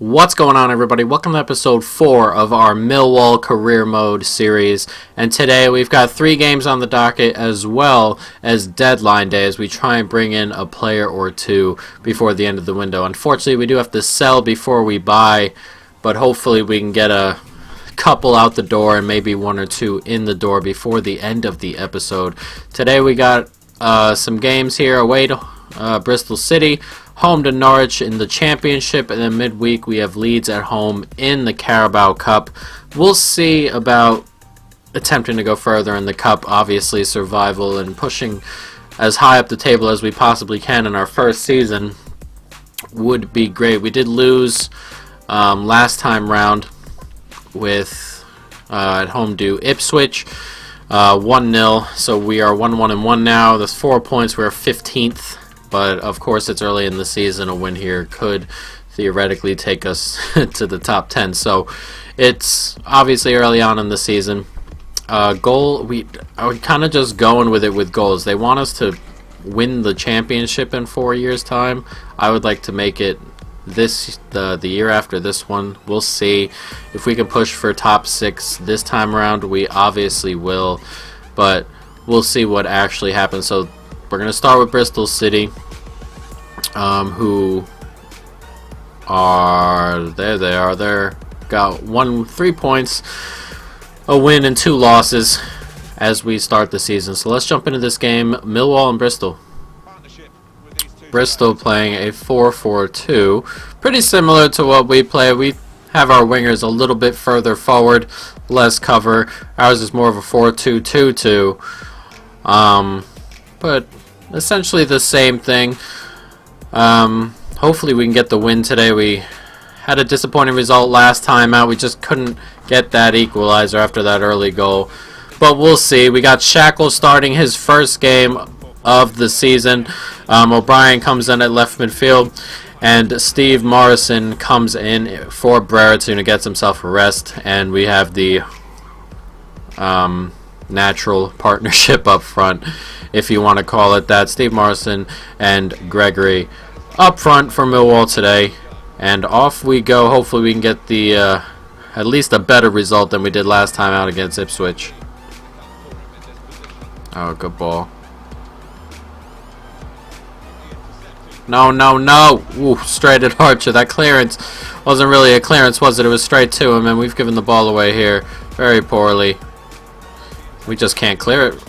What's going on, everybody? Welcome to episode 4 of our Millwall Career Mode series. And today we've got 3 games on the docket as well as deadline day as we try and bring in a player or two before the end of the window. Unfortunately, we do have to sell before we buy, but hopefully we can get a couple out the door and maybe 1 or 2 in the door before the end of the episode. Today we got some games here away to Bristol City, home to Norwich in the Championship, and then midweek we have Leeds at home in the Carabao Cup. We'll see about attempting to go further in the Cup. Obviously, survival and pushing as high up the table as we possibly can in our first season would be great. We did lose last time round with at home to Ipswich 1-0, so we are 1-1-1 now. That's 4 points. We're 15th. But, of course, it's early in the season. A win here could theoretically take us to the top 10. So, it's obviously early on in the season. Goal, are kind of just going with it with goals. They want us to win the championship in 4 years' time. I would like to make it the year after this one. We'll see if we can push for top 6 this time around. We obviously will. But we'll see what actually happens. So, we're going to start with Bristol City, who are, there they are, they're got 3 points, a win and 2 losses as we start the season. So let's jump into this game, Millwall and Bristol. Bristol playing a 4-4-2, pretty similar to what we play. We have our wingers a little bit further forward, less cover. Ours is more of a 4-2-2-2. But essentially the same thing. Hopefully we can get the win today. We had a disappointing result last time out. We just couldn't get that equalizer after that early goal. But we'll see. We got Shackle starting his first game of the season. O'Brien comes in at left midfield. And Steve Morrison comes in for Brereton, who gets himself a rest. And we have the natural partnership up front, if you want to call it that. Steve Morrison and Gregory up front for Millwall today, and off we go. Hopefully we can get the at least a better result than we did last time out against Ipswich. Oh, good ball. No. Ooh, straight at Archer. That clearance wasn't really a clearance, was it? It was straight to him, and we've given the ball away here very poorly. We just can't clear it.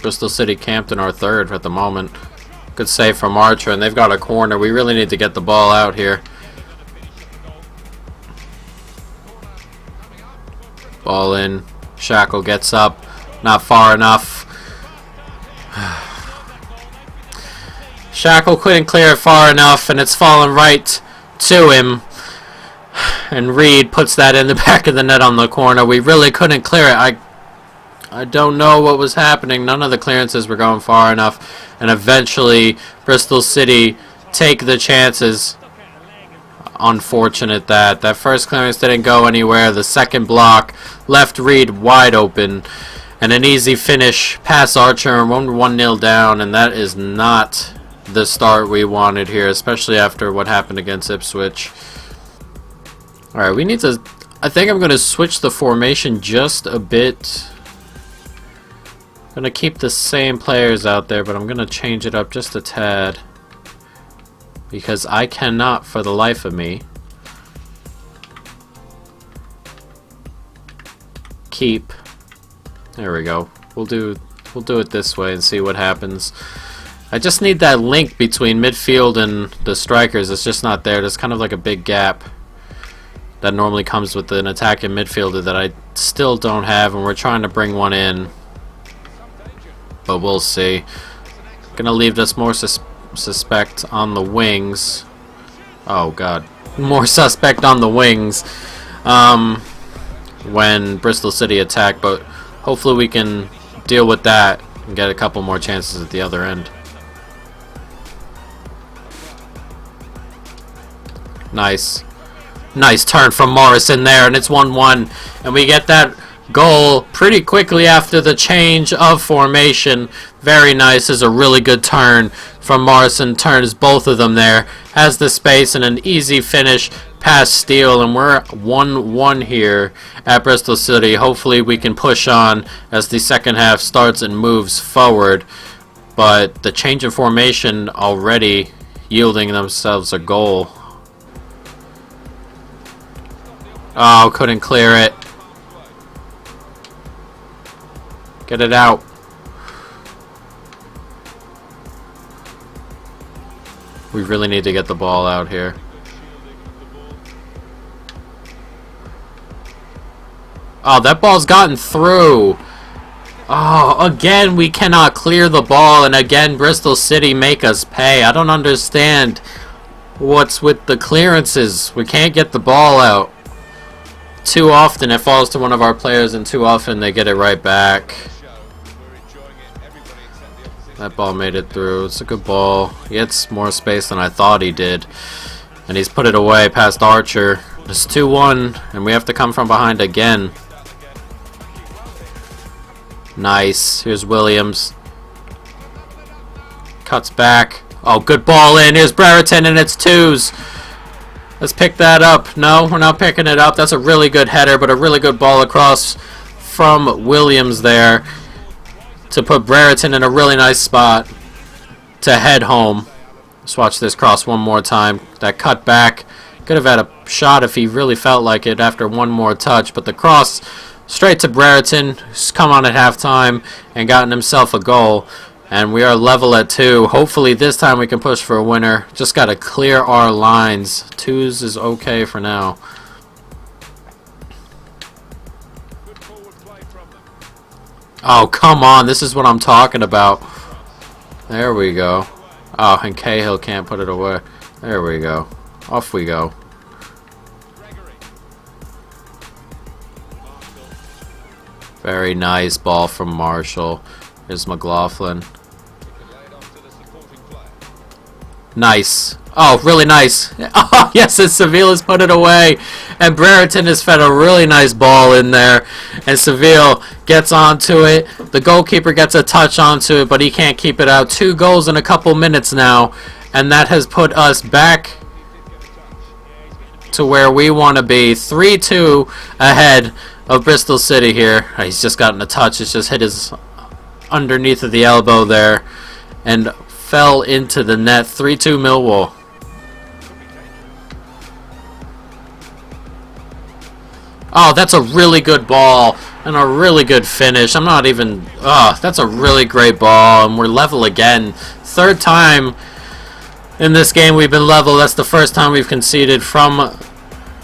Bristol City camped in our third at the moment. Good save from Archer, and they've got a corner. We really need to get the ball out here. Ball in. Shackle gets up. Not far enough. Shackle couldn't clear it far enough, and it's fallen right to him. And Reed puts that in the back of the net on the corner. We really couldn't clear it. I don't know what was happening. None of the clearances were going far enough. And eventually, Bristol City take the chances. Unfortunate that first clearance didn't go anywhere. The second block left Reed wide open. And an easy finish past Archer. 1-0 down. And that is not the start we wanted here, especially after what happened against Ipswich. Alright, we need to... I think I'm going to switch the formation just a bit. I'm going to keep the same players out there, but I'm going to change it up just a tad. Because I cannot, for the life of me, keep... There we go. We'll do it this way and see what happens. I just need that link between midfield and the strikers. It's just not there. There's kind of like a big gap that normally comes with an attacking midfielder that I still don't have, and we're trying to bring one in, but we'll see. Gonna leave this more suspect on the wings. Oh god, more suspect on the wings when Bristol City attack, but hopefully we can deal with that and get a couple more chances at the other end. Nice turn from Morrison there, and it's 1-1, and we get that goal pretty quickly after the change of formation. Very nice. Is a really good turn from Morrison. Turns both of them there. Has the space and an easy finish past Steele. And we're 1-1 here at Bristol City. Hopefully we can push on as the second half starts and moves forward. But the change of formation already yielding themselves a goal. Oh, couldn't clear it. Get it out. We really need to get the ball out here. Oh, that ball's gotten through. Oh, again, we cannot clear the ball, and again, Bristol City make us pay. I don't understand what's with the clearances. We can't get the ball out. Too often it falls to one of our players, and too often they get it right back. That ball made it through. It's a good ball. He gets more space than I thought he did. And he's put it away past Archer. It's 2-1, and we have to come from behind again. Nice. Here's Williams. Cuts back. Oh, good ball in. Here's Brereton, and it's twos. Let's pick that up. No, we're not picking it up. That's a really good header, but a really good ball across from Williams there to put Brereton in a really nice spot to head home. Let's watch this cross one more time. That cut back. Could have had a shot if he really felt like it after one more touch, but the cross straight to Brereton, who's come on at halftime and gotten himself a goal. And we are level at 2. Hopefully this time we can push for a winner. Just got to clear our lines. 2s is okay for now. Oh, come on. This is what I'm talking about. There we go. Oh, and Cahill can't put it away. There we go. Off we go. Very nice ball from Marshall. Here's McLaughlin. Nice. Oh, really nice. Oh, yes, and Seville has put it away. And Brereton has fed a really nice ball in there. And Seville gets onto it. The goalkeeper gets a touch onto it, but he can't keep it out. 2 goals in a couple minutes now. And that has put us back to where we want to be. 3-2 ahead of Bristol City here. He's just gotten a touch. It's just hit his underneath of the elbow there and fell into the net. 3-2 Millwall. Oh, that's a really good ball and a really good finish. I'm not even... that's a really great ball, and we're level again. 3rd time in this game we've been level. That's the first time we've conceded from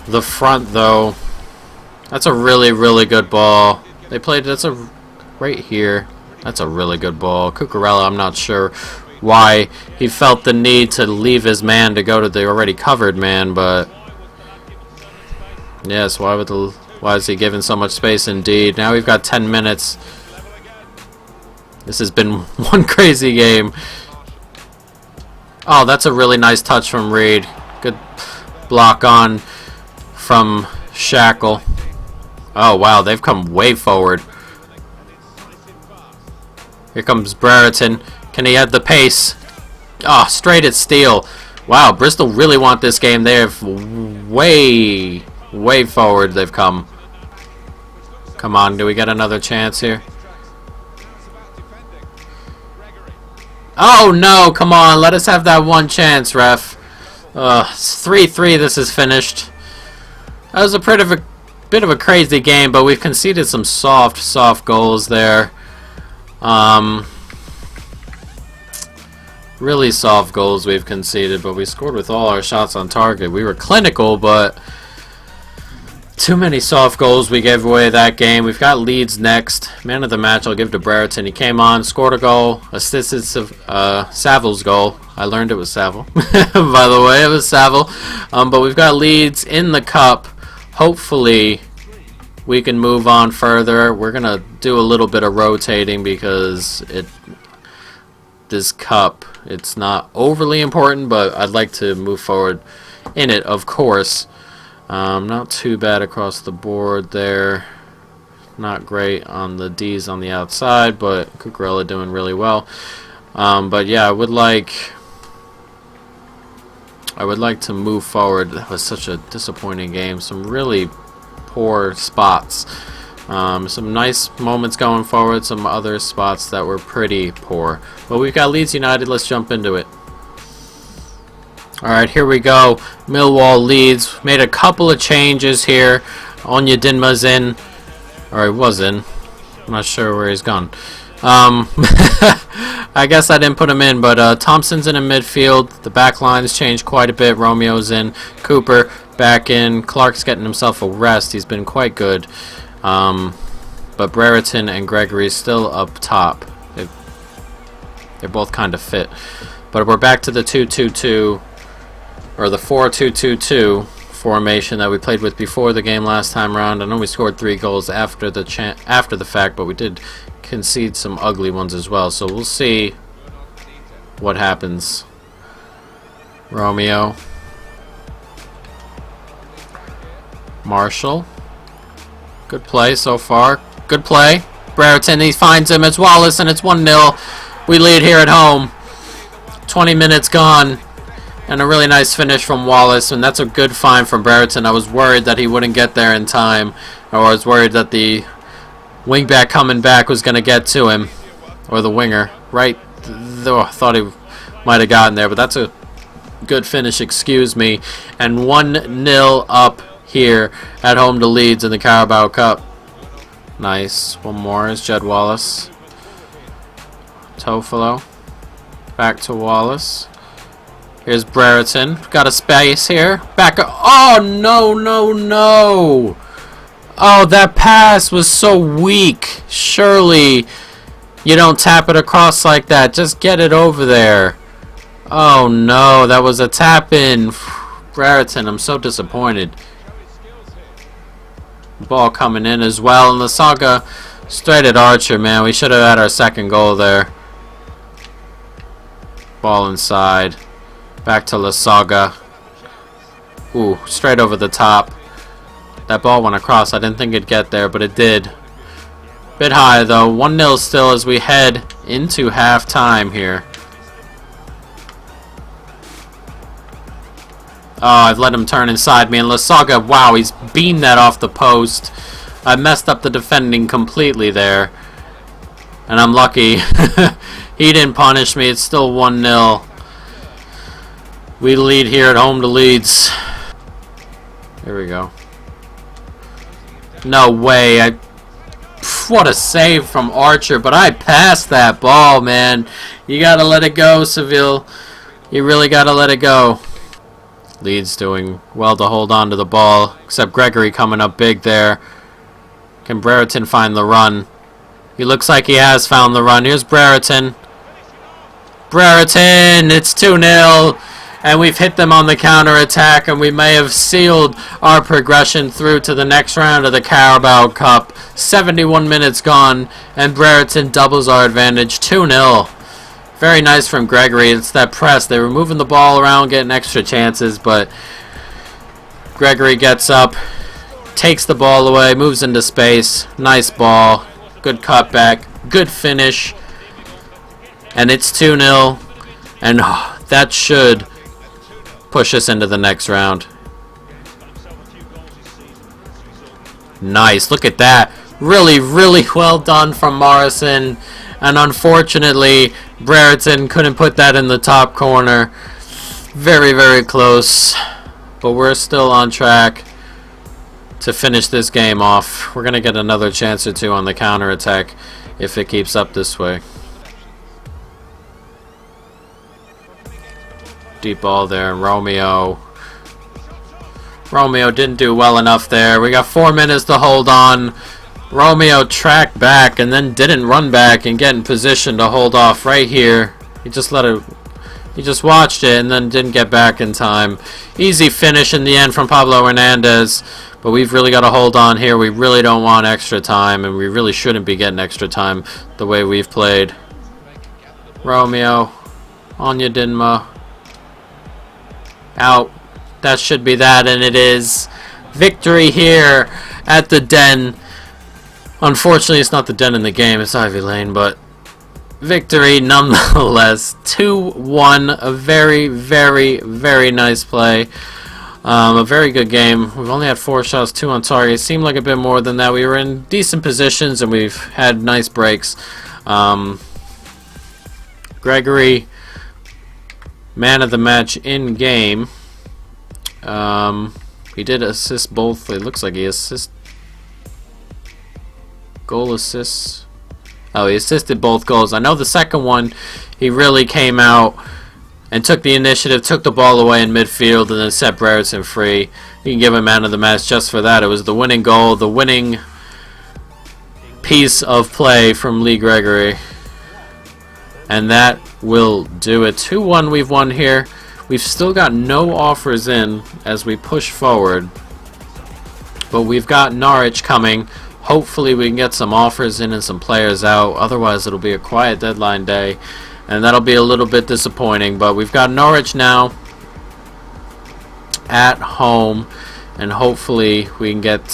the front, though. That's a really, really good ball. They played... That's a... Right here. That's a really good ball. Cucurella, I'm not sure why he felt the need to leave his man to go to the already covered man, but... Yes, why is he given so much space indeed? Now we've got 10 minutes. This has been one crazy game. Oh, that's a really nice touch from Reed. Good block on from Shackle. Oh, wow, they've come way forward. Here comes Brereton. Can he add the pace? Oh, straight at Steele. Wow, Bristol really want this game. They're way forward they've come. Come on, do we get another chance here? Oh, no, come on. Let us have that one chance, ref. 3-3, this is finished. That was a bit of a crazy game, but we've conceded some soft goals there. Really soft goals we've conceded, but we scored with all our shots on target. We were clinical, but too many soft goals we gave away that game. We've got Leeds next. Man of the match I'll give to Brereton. He came on, scored a goal, assisted Saville's goal. I learned it was Saville. By the way, it was Saville. But we've got Leeds in the cup. Hopefully we can move on further. We're going to do a little bit of rotating because this cup, it's not overly important, but I'd like to move forward in it, of course. Not too bad across the board there. not great on the D's on the outside, but Cucurella doing really well. But yeah, I would like to move forward. That was such a disappointing game. Some really poor spots. Some nice moments going forward, some other spots that were pretty poor. But we've got Leeds United. Let's jump into it. Alright, here we go. Millwall Leeds. Made a couple of changes here. Onyedinma's in. Or he was in. I'm not sure where he's gone. I guess I didn't put him in, but Thompson's in midfield. The back line's changed quite a bit. Romeo's in. Cooper back in. Clark's getting himself a rest. He's been quite good. But Brereton and Gregory's still up top. They're both kind of fit. But we're back to the 2-2-2, or the 4-2-2-2 formation that we played with before the game last time around. I know we scored 3 goals after the fact, but we did concede some ugly ones as well. So we'll see what happens. Romeo, Marshall. Good play so far. Good play. Brereton, he finds him. It's Wallace, and it's 1-0. We lead here at home. 20 minutes gone. And a really nice finish from Wallace, and that's a good find from Brereton. I was worried that he wouldn't get there in time. Or I was worried that the wingback coming back was going to get to him. Or the winger. Right. I thought he might have gotten there, but that's a good finish, excuse me. And 1-0 up here at home to Leeds in the Carabao Cup. Nice. One more is Jed Wallace. Tofolo. Back to Wallace. Here's Brereton. Got a space here. Back up. Oh, no, no, no. Oh, that pass was so weak. Surely you don't tap it across like that. Just get it over there. Oh, no. That was a tap-in. Brereton, I'm so disappointed. Ball coming in as well, and Lasaga straight at Archer, man. We should have had our second goal there. Ball inside. Back to Lasaga. Ooh, straight over the top. That ball went across. I didn't think it'd get there, but it did. Bit high, though. 1-0 still as we head into halftime here. Oh, I've let him turn inside me. And Lasaga, wow, he's beamed that off the post. I messed up the defending completely there. And I'm lucky. He didn't punish me. It's still 1-0. We lead here at home to Leeds. Here we go. No way. What a save from Archer. But I passed that ball, man. You got to let it go, Seville. You really got to let it go. Leeds doing well to hold on to the ball, except Gregory coming up big there. Can Brereton find the run? He looks like he has found the run. Here's Brereton. Brereton! It's 2-0, and we've hit them on the counter-attack, and we may have sealed our progression through to the next round of the Carabao Cup. 71 minutes gone, and Brereton doubles our advantage. 2-0. Very nice from Gregory. It's that press. They were moving the ball around, getting extra chances, but Gregory gets up, takes the ball away, moves into space. Nice ball. Good cutback. Good finish. And it's 2-0. And that should push us into the next round. Nice. Look at that. Really, really well done from Morrison. And unfortunately, Brereton couldn't put that in the top corner. Very, very close. But we're still on track to finish this game off. We're going to get another chance or two on the counterattack if it keeps up this way. Deep ball there, Romeo. Romeo didn't do well enough there. We got 4 minutes to hold on. Romeo tracked back and then didn't run back and get in position to hold off right here. He just let it. He just watched it and then didn't get back in time. Easy finish in the end from Pablo Hernandez. But we've really got to hold on here. We really don't want extra time, and we really shouldn't be getting extra time the way we've played. Romeo. Onyedinma. Out. That should be that, and it is. Victory here at the Den. Unfortunately, it's not the den in the game, it's Ivy Lane, but victory nonetheless. 2-1, a very, very, very nice play. A very good game. We've only had 4 shots, 2 on target. It seemed like a bit more than that. We were in decent positions and we've had nice breaks. Gregory, man of the match in game. He did assist both. It looks like he assisted. Goal assists. Oh, he assisted both goals. I know the second one, he really came out and took the initiative, took the ball away in midfield, and then set Brereton free. You can give him man of the match just for that. It was the winning goal, the winning piece of play from Lee Gregory. And that will do it. 2-1 we've won here. We've still got no offers in as we push forward. But we've got Norwich coming. Hopefully we can get some offers in and some players out. Otherwise it'll be a quiet deadline day. And that'll be a little bit disappointing. But we've got Norwich now at home. And hopefully we can get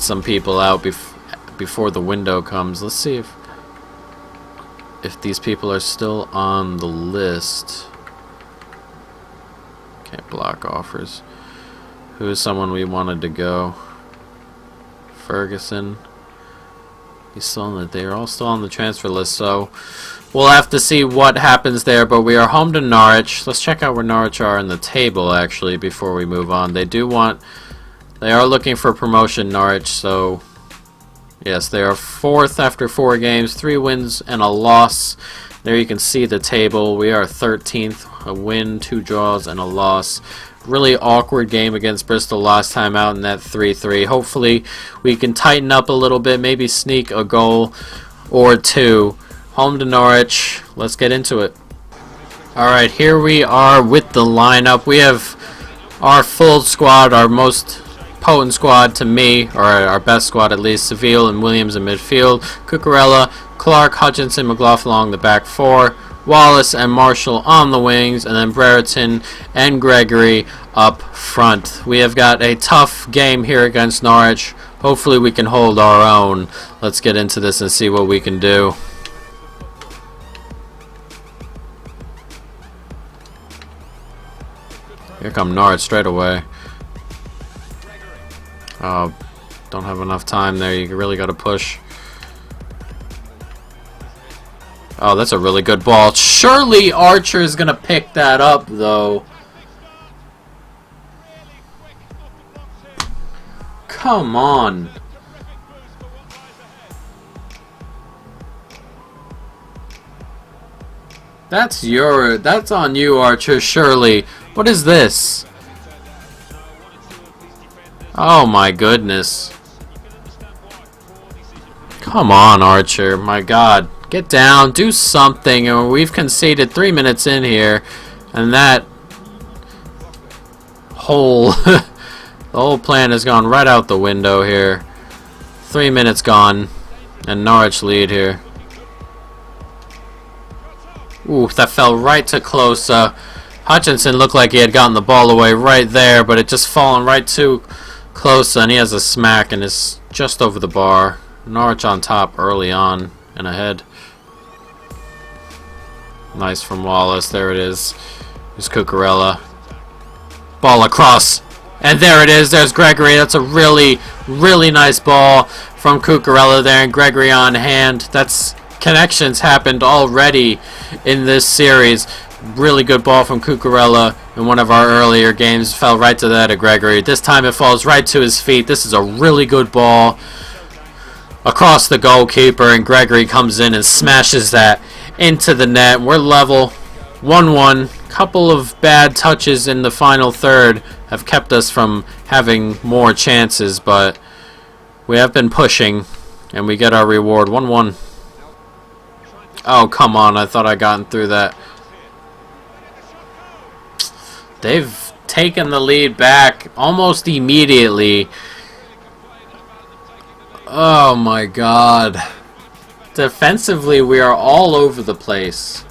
some people out before the window comes. Let's see if these people are still on the list. Can't block offers. Who is someone we wanted to go? Ferguson. He's still on they're all still on the transfer list, so we'll have to see what happens there. But we are home to Norwich. Let's check out where Norwich are in the table actually before we move on. They are looking for promotion, Norwich, so yes, they are 4th after 4 games, 3 wins and a loss. There you can see the table. We are 13th, a win, 2 draws, and a loss. Really awkward game against Bristol last time out in that 3-3. Hopefully we can tighten up a little bit, maybe sneak a goal or 2. Home to Norwich. Let's get into it. Alright, here we are with the lineup. We have our full squad, our most potent squad to me, or our best squad at least. Seville and Williams in midfield. Cucurella, Clark, Hutchinson, McLaughlin along the back 4. Wallace and Marshall on the wings, and then Brereton and Gregory up front. We have got a tough game here against Norwich. Hopefully we can hold our own. Let's get into this and see what we can do. Here come Norwich straight away. Oh, don't have enough time there. You really got to push. Oh, that's a really good ball. Surely Archer is going to pick that up, though. Come on. That's on you, Archer, surely. What is this? Oh my goodness. Come on, Archer. My God. Get down, do something. And we've conceded 3 minutes in here, and that whole the whole plan has gone right out the window here. 3 minutes gone, and Norwich lead here. Ooh, that fell right to Closa. Hutchinson looked like he had gotten the ball away right there, but it just fallen right to Closa, and he has a smack and is just over the bar. Norwich on top early on and ahead. Nice from Wallace. There it is. There's Cucurella. Ball across. And there it is. There's Gregory. That's a really, really nice ball from Cucurella there. And Gregory on hand. That's connections happened already in this series. Really good ball from Cucurella in one of our earlier games. Fell right to that of Gregory. This time it falls right to his feet. This is a really good ball across the goalkeeper. And Gregory comes in and smashes that into the net. We're level 1-1. Couple of bad touches in the final third have kept us from having more chances, but we have been pushing and we get our reward. 1-1. Oh, come on. I thought I'd gotten through that. They've taken the lead back almost immediately. Oh my God. Defensively, we are all over the place.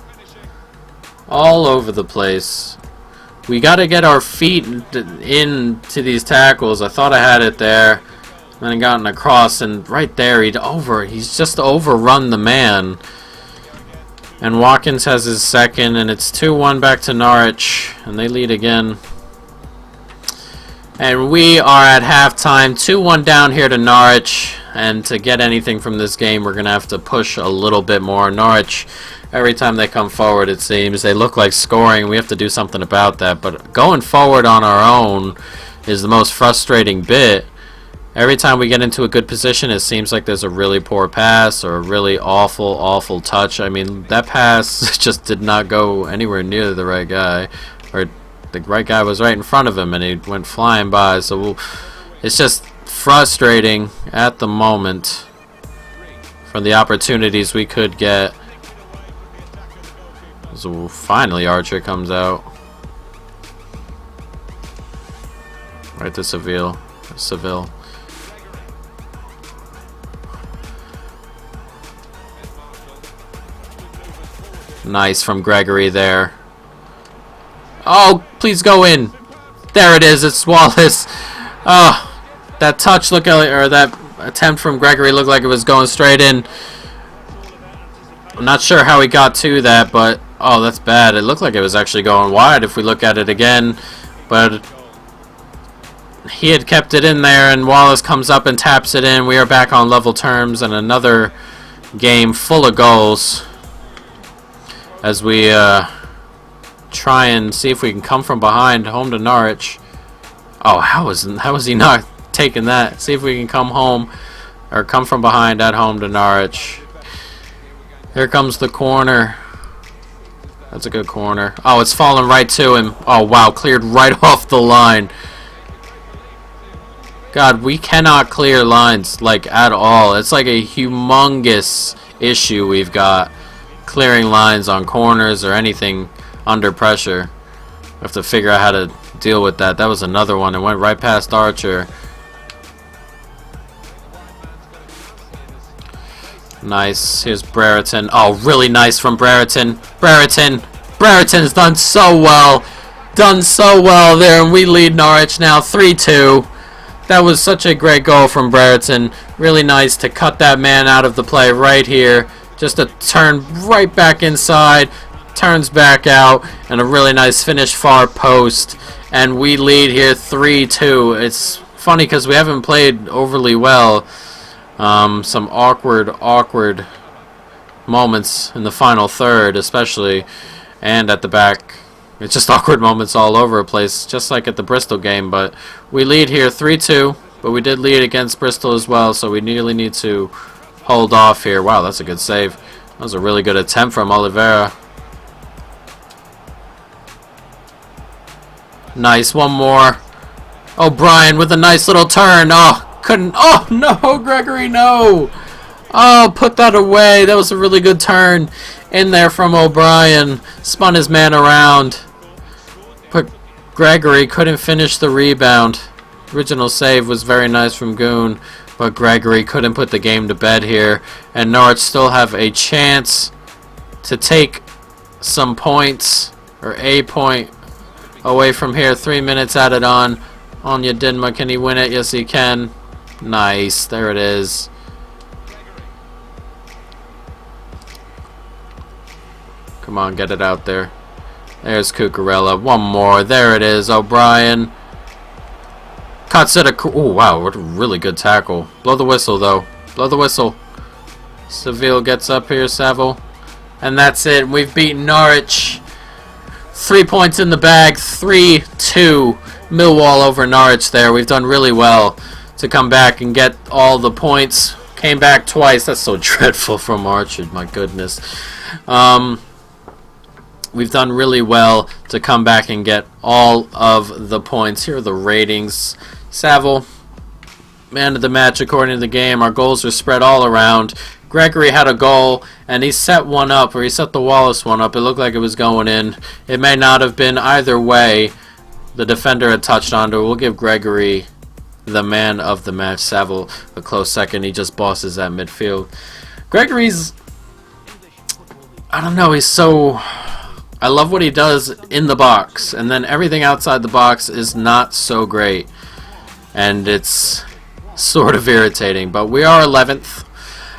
All over the place. We got to get our feet into these tackles. I thought I had it there. And he gotten across, and right there he's just overrun the man. And Watkins has his second, and it's 2-1 back to Norwich, and they lead again. And we are at halftime, 2-1 down here to Norwich, and to get anything from this game, we're going to have to push a little bit more. Norwich, every time they come forward, it seems, they look like scoring. We have to do something about that, but going forward on our own is the most frustrating bit. Every time we get into a good position, it seems like there's a really poor pass or a really awful touch. I mean, that pass just did not go anywhere near the right guy. Or the right guy was right in front of him, and he went flying by. So it's just frustrating at the moment from the opportunities we could get. So finally Archer comes out. Right to Seville. Nice from Gregory there. Oh, please go in. There it is. It's Wallace. Oh, that touch or that attempt from Gregory looked like it was going straight in. I'm not sure how he got to that, but oh, that's bad. It looked like it was actually going wide if we look at it again, but he had kept it in there, and Wallace comes up and taps it in. We are back on level terms, and another game full of goals as we try and see if we can come from behind. Home to Norwich. Oh, how is he not taking that? See if we can come home or come from behind at home to Norwich. Here comes the corner. That's a good corner. Oh, it's falling right to him. Oh, wow, cleared right off the line. God, we cannot clear lines, like, at all. It's like a humongous issue we've got clearing lines on corners or anything under pressure. We have to figure out how to deal with that. That was another one. It went right past Archer. Nice. Here's Brereton. Oh, really nice from Brereton. Brereton's done so well. Done so well there, and we lead Norwich now 3-2. That was such a great goal from Brereton. Really nice to cut that man out of the play right here. Just a turn right back inside. Turns back out. And a really nice finish far post. And we lead here 3-2. It's funny because we haven't played overly well. Some awkward moments in the final third, especially. And at the back. It's just awkward moments all over the place, just like at the Bristol game. But we lead here 3-2, but we did lead against Bristol as well, so we nearly need to hold off here. Wow, that's a good save. That was a really good attempt from Oliveira. Nice, one more. O'Brien with a nice little turn. Oh, couldn't. Oh, no, Gregory, no. Oh, put that away. That was a really good turn in there from O'Brien. Spun his man around. But Gregory couldn't finish the rebound. Original save was very nice from Goon, but Gregory couldn't put the game to bed here. And Norwich still have a chance to take some points, or a point away from here. 3 minutes added on. Anya Dinma, can he win it? Yes, he can. Nice. There it is. Come on, get it out there. There's Cucurella. One more. There it is. O'Brien. Cuts it. Oh, wow. What a really good tackle. Blow the whistle, though. Blow the whistle. Seville gets up here, Saville. And that's it. We've beaten Norwich. 3 points in the bag. 3-2. Millwall over Norwich there. We've done really well to come back and get all the points. Came back twice. That's so dreadful from Archer. My goodness. We've done really well to come back and get all of the points. Here are the ratings. Saville, man of the match according to the game. Our goals are spread all around. Gregory had a goal, and he set one up, or he set the Wallace one up. It looked like it was going in. It may not have been either way. The defender had touched onto it. We'll give Gregory the man of the match. Saville a close second. He just bosses that midfield. Gregory's, I don't know, he's so... I love what he does in the box, and then everything outside the box is not so great. And it's sort of irritating. But we are 11th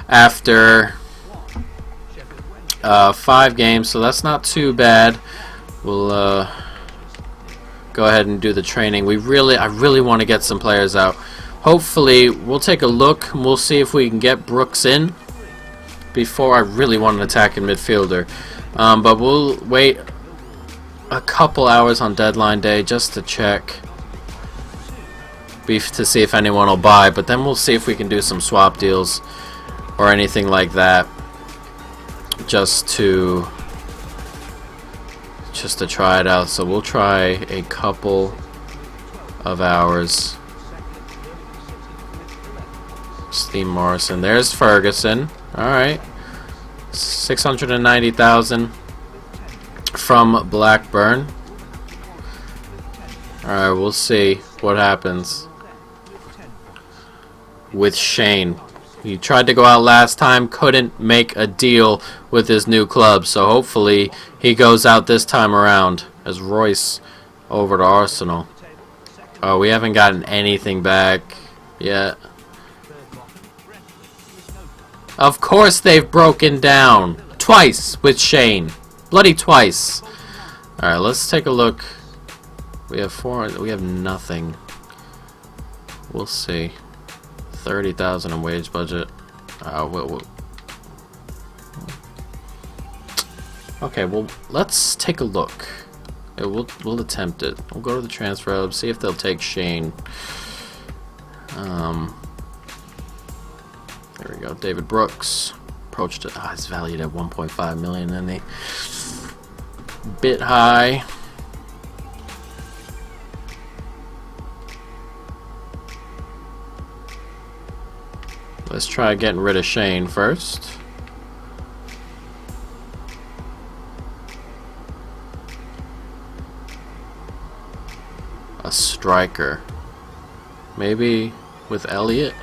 after 5 games, so that's not too bad. We'll go ahead and do the training. I really want to get some players out. Hopefully, we'll take a look and we'll see if we can get Brooks in before I really want an attacking midfielder. But we'll wait a couple hours on deadline day just to check to see if anyone will buy. But then we'll see if we can do some swap deals or anything like that, just to try it out. So we'll try a couple of hours. Steve Morrison. There's Ferguson. Alright. 690,000 from Blackburn. Alright, we'll see what happens with Shane. He tried to go out last time, couldn't make a deal with his new club, so hopefully he goes out this time around. As Royce over to Arsenal. Oh, we haven't gotten anything back yet. Of course they've broken down. Twice with Shane. Bloody twice. Alright, let's take a look. We have nothing. We'll see. 30,000 in wage budget. Okay, well, let's take a look. We'll attempt it. We'll go to the transfer hub, see if they'll take Shane. There we go. David Brooks approached it. He's valued at 1.5 million, isn't he? Bit high. Let's try getting rid of Shane first. A striker. Maybe with Elliott?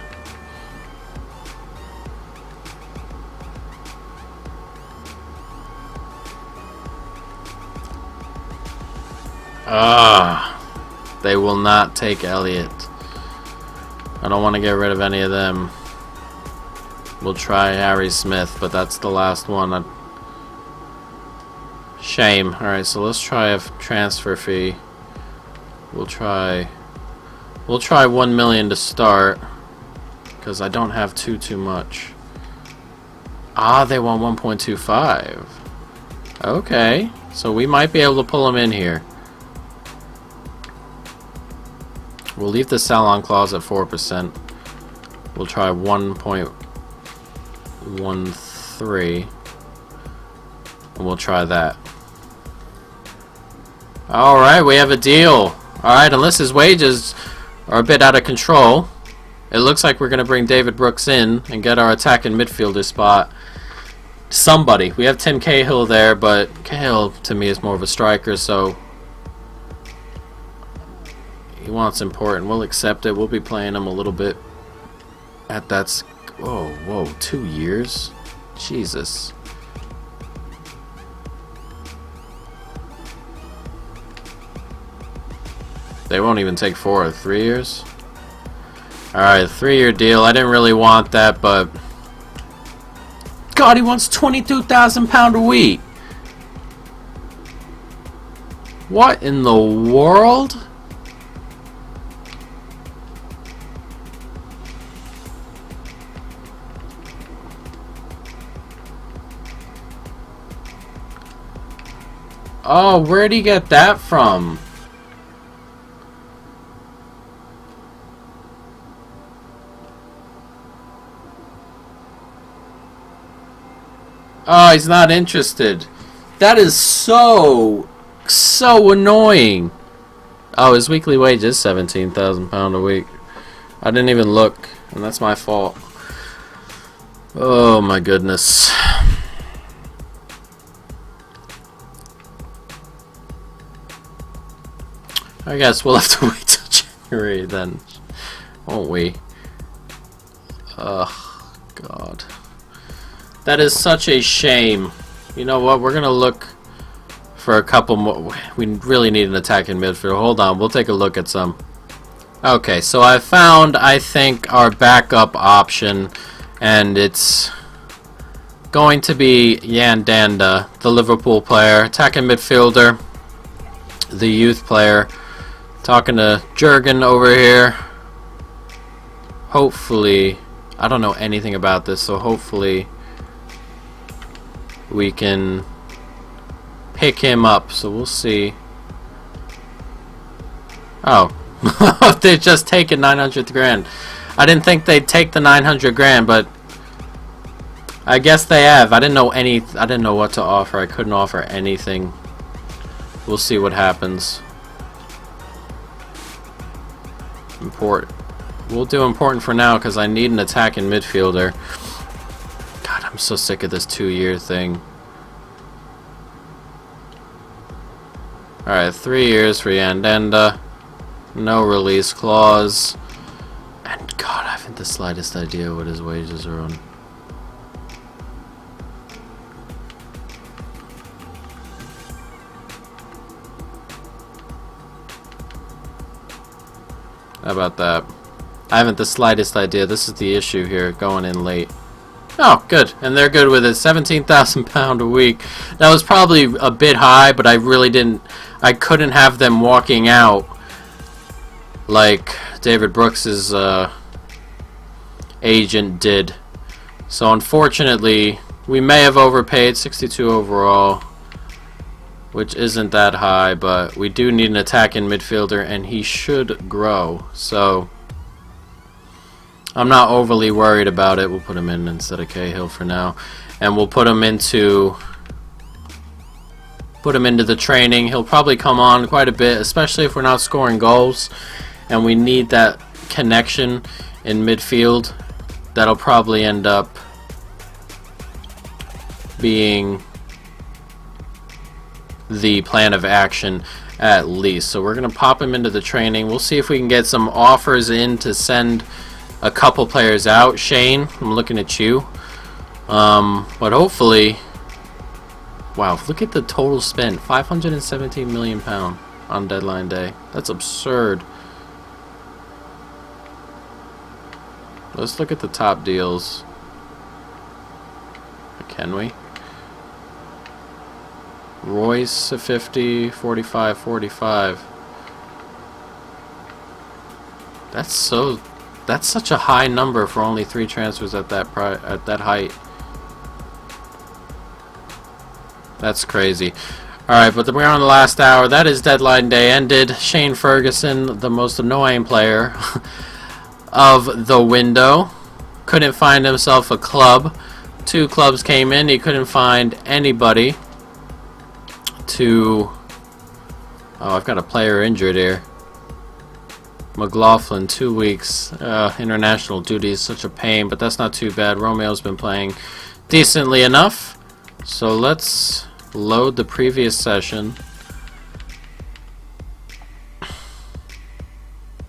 They will not take Elliott. I don't want to get rid of any of them. We'll try Harry Smith, but that's the last one. Shame. Alright, so let's try a transfer fee. We'll try 1 million to start, because I don't have too much. They want 1.25. Okay, so we might be able to pull them in here. We'll leave the sell-on clause at 4%. We'll try 1.13, and we'll try that. Alright, we have a deal. Alright, unless his wages are a bit out of control, it looks like we're going to bring David Brooks in and get our attacking midfielder spot. Somebody. We have Tim Cahill there, but Cahill to me is more of a striker, so he wants important. We'll accept it. We'll be playing him a little bit at that. Whoa, 2 years? Jesus. They won't even take 4 or 3 years? Alright, 3-year deal. I didn't really want that, but God, he wants £22,000 a week. What in the world? Oh, where'd he get that from? Oh, he's not interested. That is so annoying. Oh, his weekly wage is £17,000 a week. I didn't even look, and that's my fault. Oh my goodness. I guess we'll have to wait till January then, won't we? Ugh, God. That is such a shame. You know what? We're going to look for a couple more. We really need an attacking midfielder. Hold on. We'll take a look at some. Okay, so I found, I think, our backup option, and it's going to be Yandanda, the Liverpool player, attacking midfielder, the youth player. Talking to Jurgen over here. Hopefully, I don't know anything about this, so hopefully we can pick him up. So we'll see. Oh, they've just taken 900 grand. I didn't think they'd take the 900 grand, but I guess they have. I didn't know what to offer. I couldn't offer anything. We'll see what happens. We'll do important for now because I need an attacking midfielder. God, I'm so sick of this 2-year thing. Alright, 3 years for Yandanda. No release clause. And God, I haven't the slightest idea what his wages are on. How about that? I haven't the slightest idea. This is the issue here, going in late. Oh, good. And they're good with it. £17,000 a week. That was probably a bit high, but I couldn't have them walking out like David Brooks's agent did. So unfortunately, we may have overpaid. 62 overall, which isn't that high, but we do need an attacking midfielder, and he should grow. So I'm not overly worried about it. We'll put him in instead of Cahill for now, and we'll put him into the training. He'll probably come on quite a bit, especially if we're not scoring goals, and we need that connection in midfield. That'll probably end up being the plan of action at least. So we're gonna pop him into the training. We'll see if we can get some offers in to send a couple players out. Shane, I'm looking at you. But hopefully, wow, look at the total spent. £517 million on deadline day. That's absurd. Let's look at the top deals. Can we? Royce 50, 45, 45. That's such a high number for only 3 transfers at that height. That's crazy. Alright, but we're on the last hour. That is deadline day ended. Shane Ferguson, the most annoying player of the window, couldn't find himself a club. 2 clubs came in. He couldn't find anybody to... Oh, I've got a player injured here. McLaughlin, 2 weeks. International duty is such a pain, but that's not too bad. Romeo's been playing decently enough. So let's load the previous session.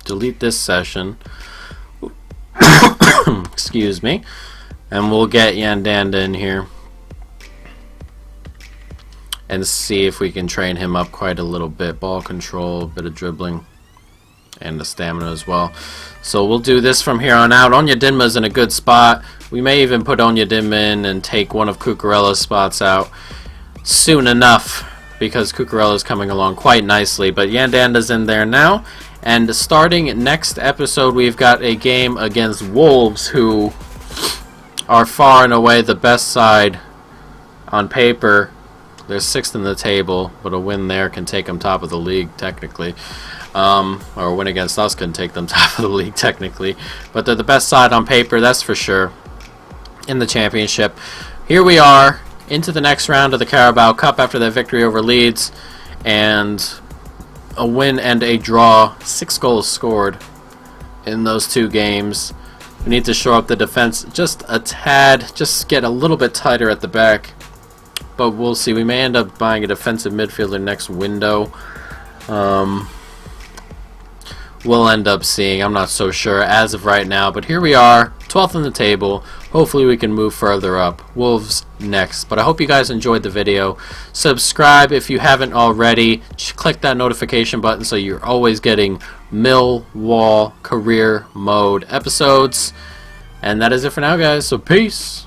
Delete this session. Excuse me. And we'll get Yandanda in here and see if we can train him up quite a little bit. Ball control, a bit of dribbling, and the stamina as well. So we'll do this from here on out. Onyedinma's in a good spot. We may even put Onyedinma in and take one of Cucurella's spots out soon enough, because Cucurella's coming along quite nicely. But Yandanda's in there now. And starting next episode, we've got a game against Wolves, who are far and away the best side on paper. They're 6th in the table, but a win there can take them top of the league, technically. Or a win against us can take them top of the league, technically. But they're the best side on paper, that's for sure, in the championship. Here we are, into the next round of the Carabao Cup after that victory over Leeds. And a win and a draw. 6 goals scored in those 2 games. We need to shore up the defense just a tad, just get a little bit tighter at the back. But we'll see. We may end up buying a defensive midfielder next window. we'll end up seeing. I'm not so sure as of right now, but here we are, 12th in the table. Hopefully we can move further up. Wolves next. But I hope you guys enjoyed the video. Subscribe if you haven't already. Just click that notification button so you're always getting Millwall career mode episodes. And that is it for now, guys. So peace.